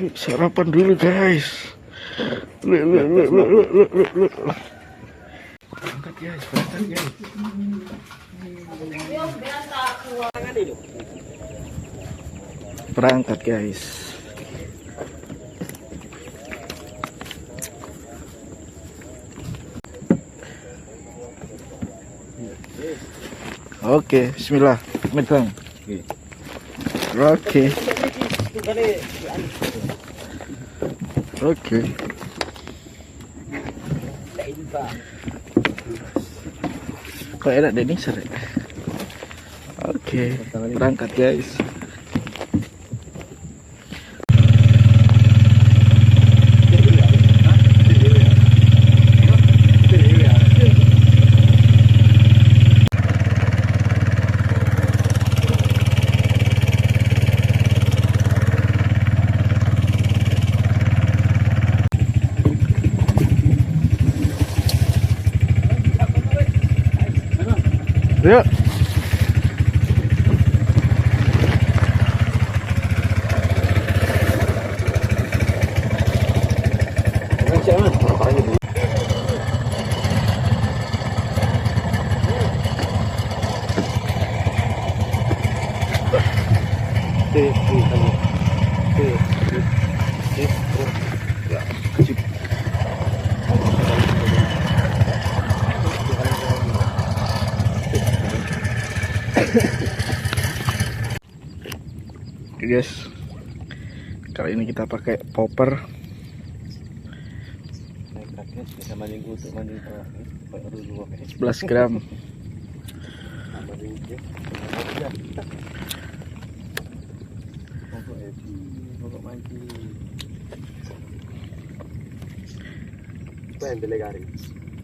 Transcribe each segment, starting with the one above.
Sarapan dulu guys. Berangkat guys, berangkat guys. Berangkat guys. Oke, bismillah. Megang. Oke. Oke. Kok enak deh nih seret. Oke, berangkat guys. Yuk. Oke guys, kali ini kita pakai popper 11 gram.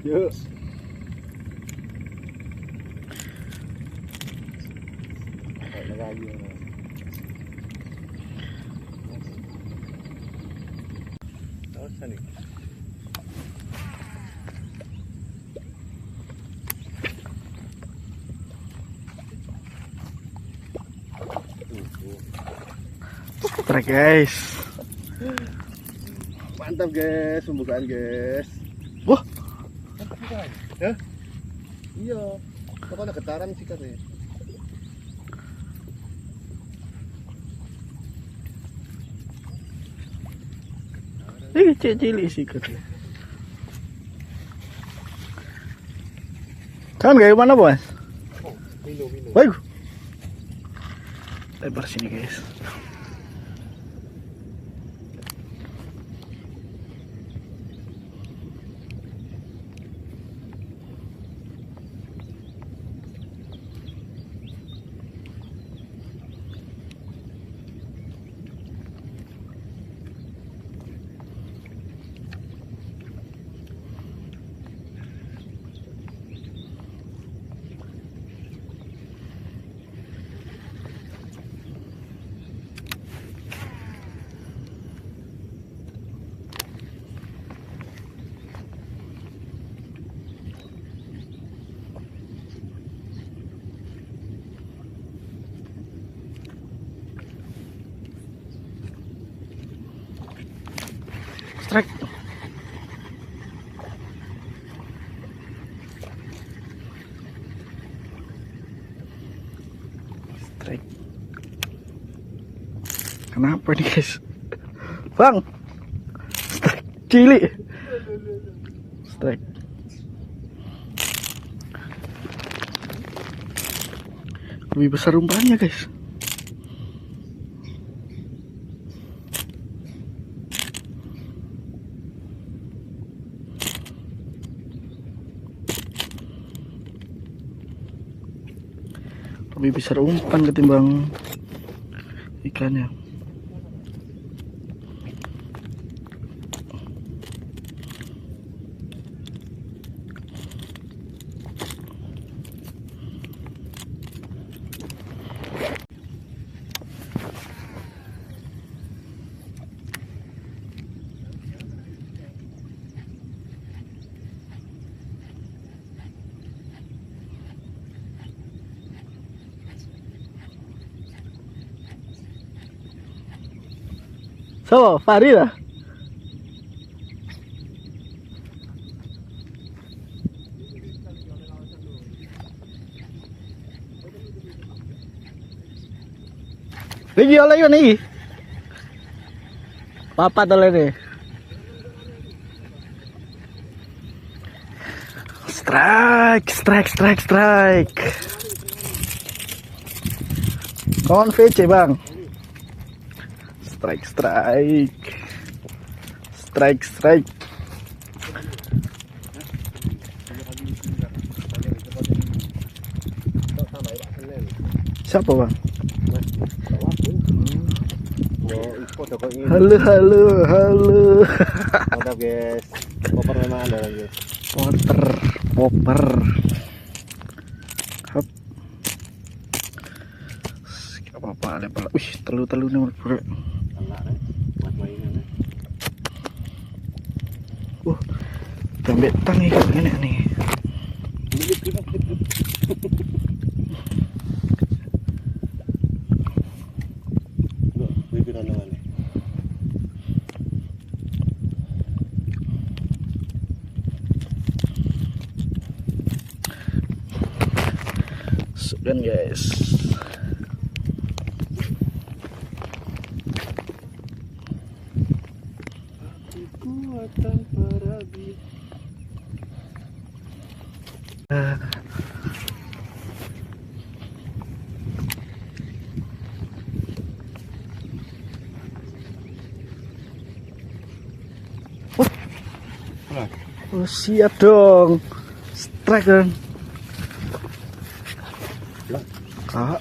Yuk. Trek guys. Mantap guys, pembukaan guys. Wah, ya? Iya. Kok ada getaran sih katanya. ini cilik sih katanya. Kan kayak mana bos? Minum. Baik. Lebar sini guys. Strike. Strike. Kenapa nih guys? Bang. Strike cilik. Strike. Lebih besar umpannya guys. Lebih besar umpan ketimbang ikannya. So, Fahri lah. Lagi oleh yun nih. Papat oleh nih. Strike. Kawan VC bang. Strike. Siapa bang? Halo. Mantap guys. Popper memang ada guys. Popper. Hop. Gak apa-apa ada pala. Wih, telu nih bro. Buat mainan. Tembek tang ikan ini nih. Sugan guys. Kekuatan parabi. Oh, siap dong. Strike kan. Kak.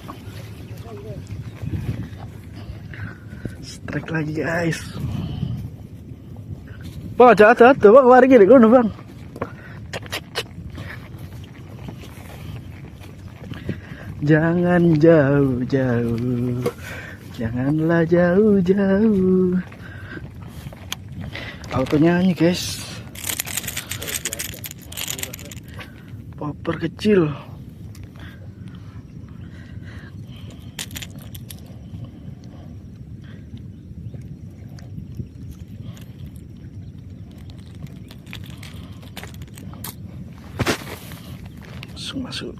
Strike lagi guys. Bang, hati-hati bang, kemarin gini kono bang. Jangan jauh-jauh. Janganlah jauh-jauh. Auto nyanyi guys. Popper kecil. Masuk.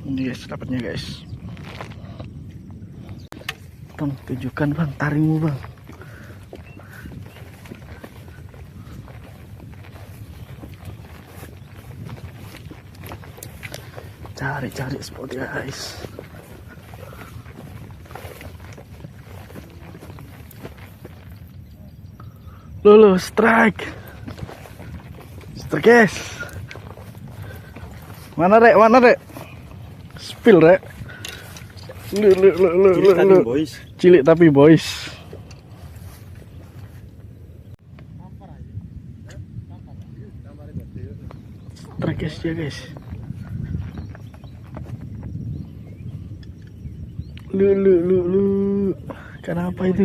Ini guys, dapatnya guys. Bang, tunjukkan bang taringmu bang. Cari spot guys. Lulu strike guys. Mana rek? Spill rek. Lu. Cilik tapi boys. Strike guys ya guys. Lu. Kenapa itu?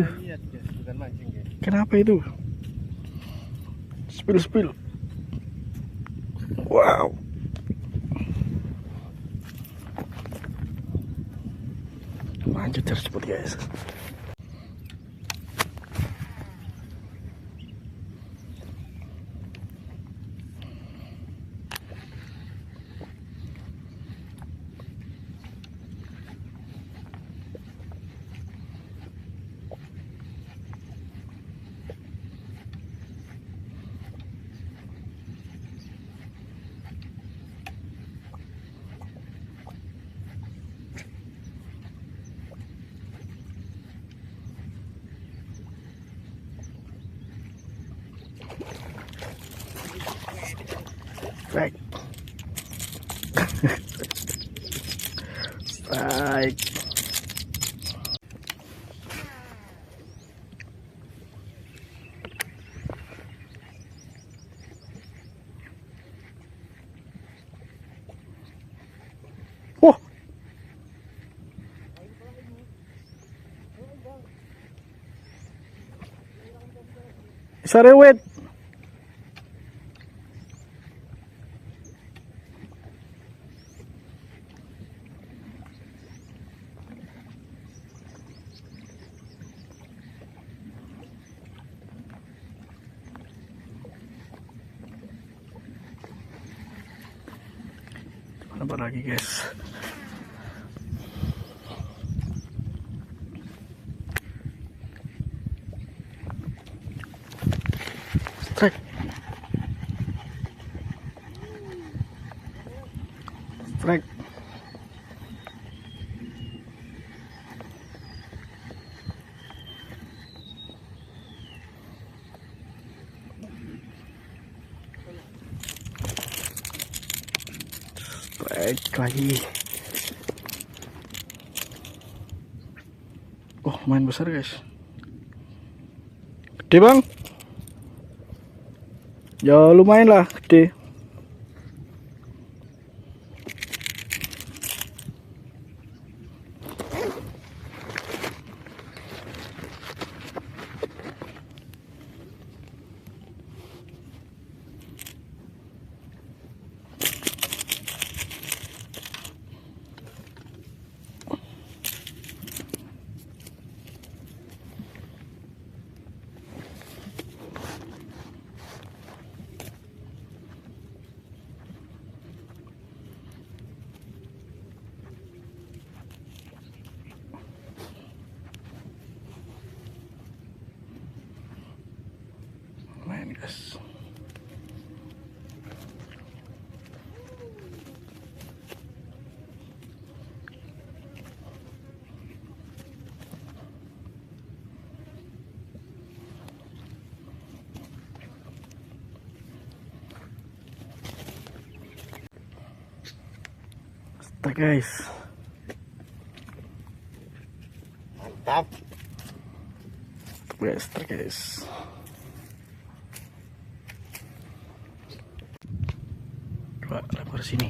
Kenapa itu? Spill. Wow. Lanjut terus spot guys. Strike. Strike. Wah. Sarewet. sabar lagi guys. Strike. Strike. Strike lagi. Oh, main besar guys. Gede bang. Ya lumayan lah gede. Main guys. Start guys. Mantap. Start guys. Coba lempar sini.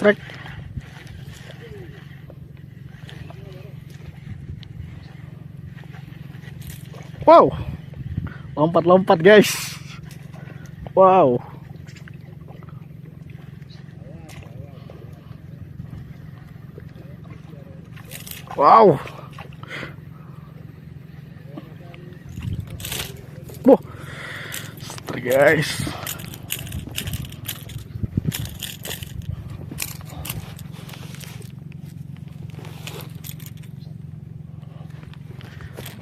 Trek. Wow. Lompat-lompat guys. Wow. Wow. Wah. Strike guys.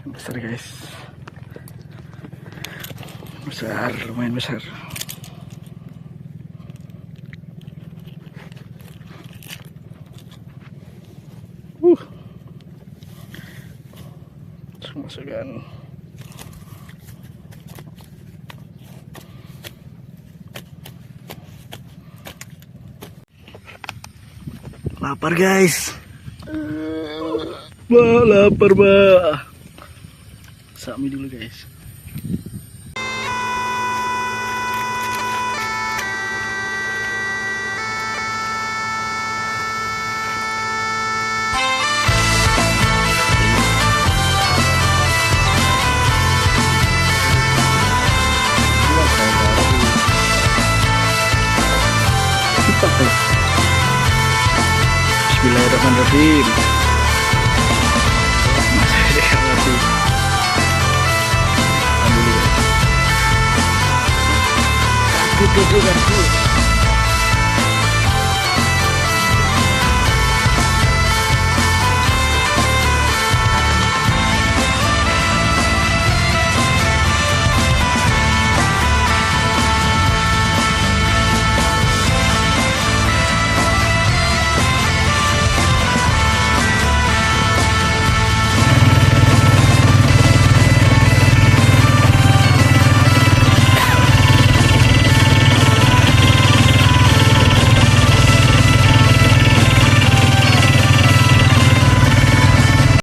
Besar guys, besar, lumayan besar. Masukkan. Lapar guys. Wah, lapar bah. Sami dulu guys. Bismillahirrahmanirrahim. Masih dikhawatir. Ambil dulu. Duduk.